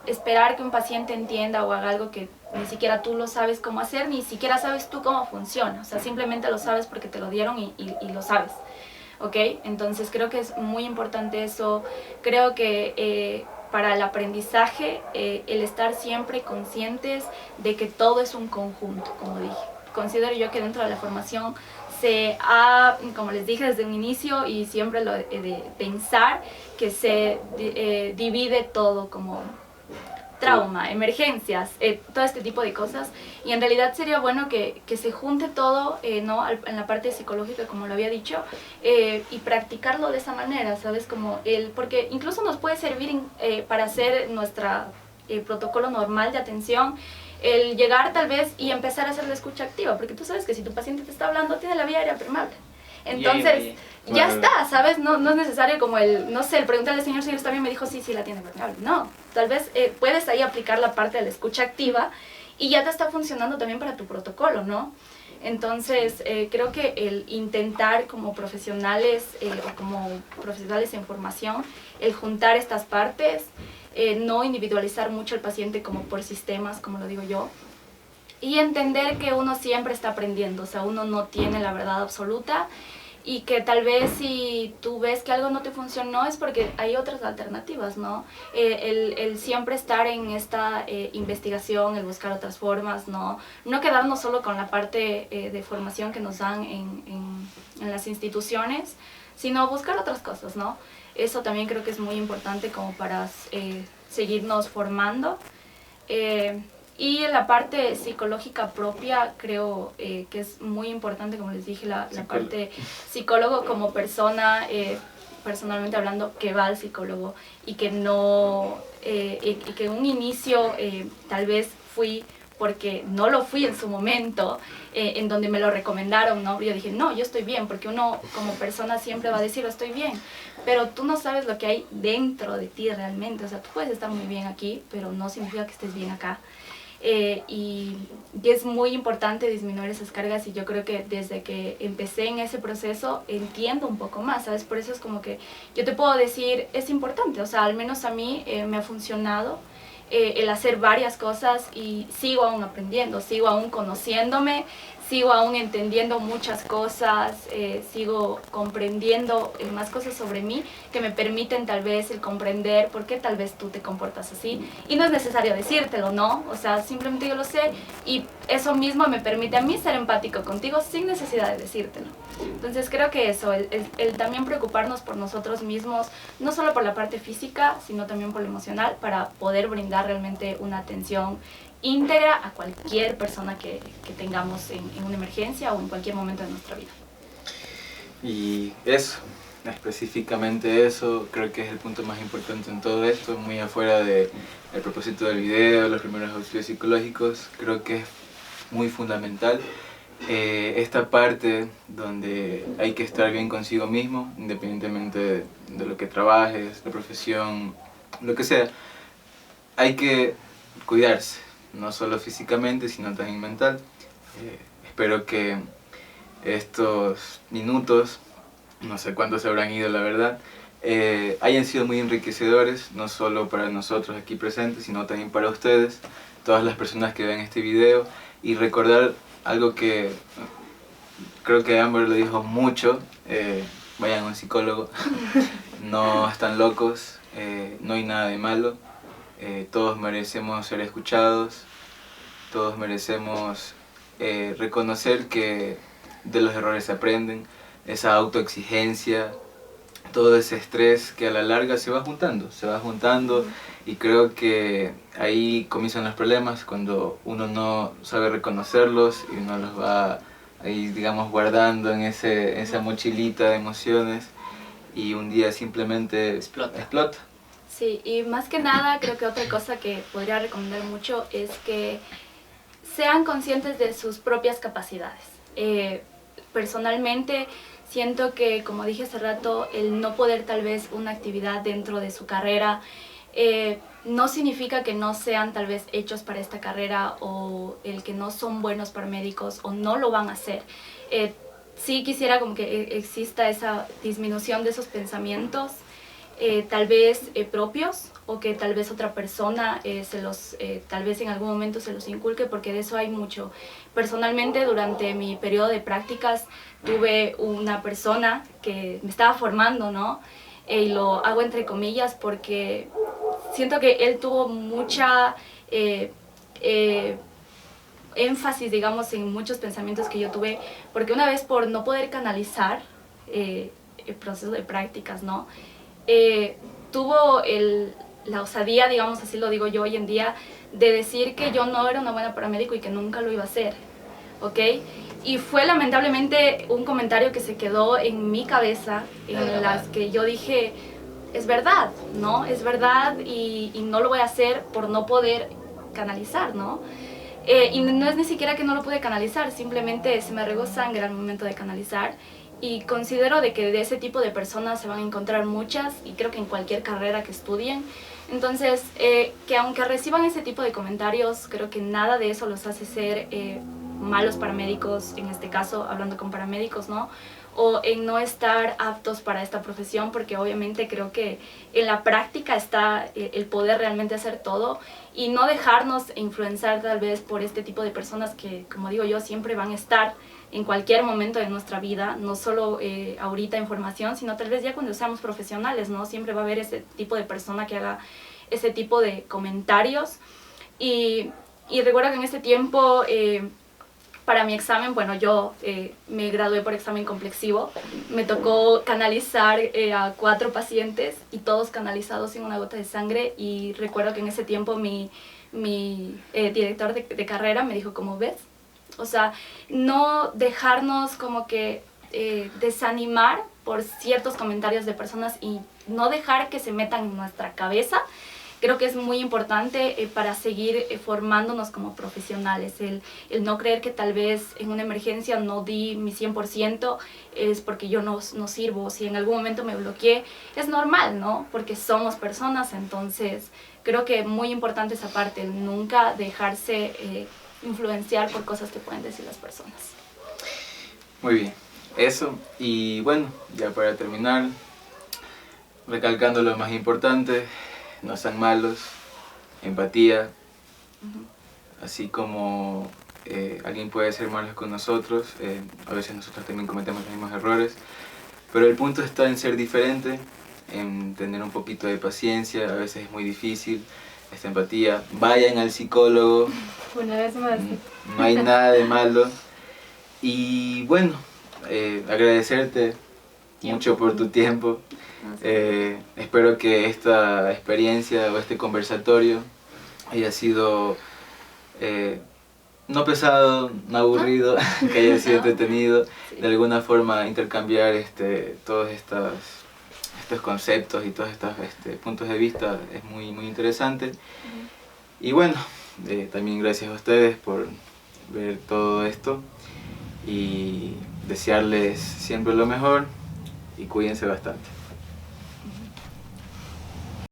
esperar que un paciente entienda o haga algo que ni siquiera tú lo sabes cómo hacer, ni siquiera sabes tú cómo funciona, o sea, simplemente lo sabes porque te lo dieron y lo sabes, ¿ok? Entonces creo que es muy importante eso, creo que para el aprendizaje, el estar siempre conscientes de que todo es un conjunto, como dije. Considero yo que dentro de la formación se ha, como les dije desde un inicio, y siempre lo he de pensar, que se divide todo como trauma, emergencias, todo este tipo de cosas, y en realidad sería bueno que se junte todo, ¿no? En la parte psicológica, como lo había dicho, y practicarlo de esa manera, ¿sabes? Porque incluso nos puede servir para hacer nuestro protocolo normal de atención, el llegar tal vez y empezar a hacer la escucha activa, porque tú sabes que si tu paciente te está hablando, tiene la vía aérea permeable. Entonces, ya está, ¿sabes? No es necesario como no sé, el preguntarle al señor está bien, me dijo, sí, la tiene permeable. No, tal vez puedes ahí aplicar la parte de la escucha activa y ya te está funcionando también para tu protocolo, ¿no? Entonces, creo que el intentar como profesionales o como profesionales en formación, el juntar estas partes, no individualizar mucho al paciente como por sistemas, como lo digo yo, y entender que uno siempre está aprendiendo, o sea, uno no tiene la verdad absoluta y que tal vez si tú ves que algo no te funcionó es porque hay otras alternativas, ¿no? El siempre estar en esta investigación, el buscar otras formas, no quedarnos solo con la parte de formación que nos dan en las instituciones, sino buscar otras cosas, ¿no? Eso también creo que es muy importante como para seguirnos formando. Y en la parte psicológica propia creo que es muy importante, como les dije, la parte psicólogo como persona, personalmente hablando, que va al psicólogo y que no, y que en un inicio tal vez fui porque no lo fui en su momento, en donde me lo recomendaron, ¿no? Yo dije, no, yo estoy bien, porque uno como persona siempre va a decir, estoy bien, pero tú no sabes lo que hay dentro de ti realmente, o sea, tú puedes estar muy bien aquí, pero no significa que estés bien acá. Y es muy importante disminuir esas cargas y yo creo que desde que empecé en ese proceso entiendo un poco más, ¿sabes? Por eso es como que yo te puedo decir, es importante, o sea, al menos a mí me ha funcionado el hacer varias cosas y sigo aún aprendiendo, sigo aún conociéndome, sigo aún entendiendo muchas cosas, sigo comprendiendo más cosas sobre mí que me permiten tal vez el comprender por qué tal vez tú te comportas así. Y no es necesario decírtelo, ¿no? O sea, simplemente yo lo sé y eso mismo me permite a mí ser empático contigo sin necesidad de decírtelo. Entonces creo que eso, el también preocuparnos por nosotros mismos, no solo por la parte física, sino también por lo emocional, para poder brindar realmente una atención íntegra a cualquier persona que tengamos en una emergencia o en cualquier momento de nuestra vida. Y eso, específicamente eso, creo que es el punto más importante en todo esto, muy afuera del propósito del video, los primeros auxilios psicológicos, creo que es muy fundamental. Esta parte donde hay que estar bien consigo mismo, independientemente de lo que trabajes, de profesión, lo que sea, hay que cuidarse, no solo físicamente, sino también mental. Espero que estos minutos, no sé cuántos se habrán ido la verdad, hayan sido muy enriquecedores, no solo para nosotros aquí presentes, sino también para ustedes, todas las personas que ven este video, y recordar algo que creo que Amber lo dijo mucho, vayan a un psicólogo, no están locos, no hay nada de malo, todos merecemos ser escuchados, todos merecemos reconocer que de los errores se aprenden, esa autoexigencia, todo ese estrés que a la larga se va juntando y creo que ahí comienzan los problemas cuando uno no sabe reconocerlos y uno los va ahí, digamos, guardando en esa mochilita de emociones y un día simplemente explota. Sí, y más que nada creo que otra cosa que podría recomendar mucho es que sean conscientes de sus propias capacidades. Personalmente siento que, como dije hace rato, el no poder tal vez una actividad dentro de su carrera no significa que no sean tal vez hechos para esta carrera o el que no son buenos paramédicos o no lo van a hacer. Sí quisiera como que exista esa disminución de esos pensamientos, tal vez propios o que tal vez otra persona tal vez en algún momento se los inculque, porque de eso hay mucho. Personalmente durante mi periodo de prácticas tuve una persona que me estaba formando, ¿no? Y lo hago entre comillas porque siento que él tuvo mucha énfasis, digamos, en muchos pensamientos que yo tuve, porque una vez por no poder canalizar el proceso de prácticas, ¿no? Tuvo la osadía, digamos, así lo digo yo hoy en día, de decir que yo no era una buena paramédico y que nunca lo iba a hacer, ¿ok? Y fue lamentablemente un comentario que se quedó en mi cabeza, en las que yo dije, es verdad, ¿no? Es verdad y no lo voy a hacer por no poder canalizar, ¿no? Y no es ni siquiera que no lo pude canalizar, simplemente se me regó sangre al momento de canalizar. Y considero de que de ese tipo de personas se van a encontrar muchas, y creo que en cualquier carrera que estudien. Entonces, que aunque reciban ese tipo de comentarios, creo que nada de eso los hace ser malos paramédicos, en este caso hablando con paramédicos, ¿no? O en no estar aptos para esta profesión, porque obviamente creo que en la práctica está el poder realmente hacer todo y no dejarnos influenciar tal vez por este tipo de personas que, como digo yo, siempre van a estar en cualquier momento de nuestra vida, no solo ahorita en formación, sino tal vez ya cuando seamos profesionales, ¿no? Siempre va a haber ese tipo de persona que haga ese tipo de comentarios. Y recuerdo que en ese tiempo, para mi examen, bueno, yo me gradué por examen complexivo, me tocó canalizar a 4 pacientes y todos canalizados sin una gota de sangre, y recuerdo que en ese tiempo mi director de carrera me dijo, como ves, o sea, no dejarnos como que desanimar por ciertos comentarios de personas y no dejar que se metan en nuestra cabeza. Creo que es muy importante para seguir formándonos como profesionales, el no creer que tal vez en una emergencia no di mi 100% es porque yo no sirvo. Si en algún momento me bloqueé, es normal, ¿no? Porque somos personas, entonces creo que muy importante esa parte, el nunca dejarse influenciar por cosas que pueden decir las personas. Muy bien, eso. Y bueno, ya para terminar, recalcando lo más importante, no sean malos, empatía, así como alguien puede ser malo con nosotros, a veces nosotros también cometemos los mismos errores, pero el punto está en ser diferente, en tener un poquito de paciencia, a veces es muy difícil, esta empatía. Vayan al psicólogo, Una vez más. no hay nada de malo. Y bueno, agradecerte mucho por tu tiempo. Espero que esta experiencia o este conversatorio haya sido no pesado, no aburrido, que haya sido entretenido, de alguna forma intercambiar todos estos conceptos y todos estos puntos de vista es muy interesante. Y bueno, también gracias a ustedes por ver todo esto y desearles siempre lo mejor y cuídense bastante.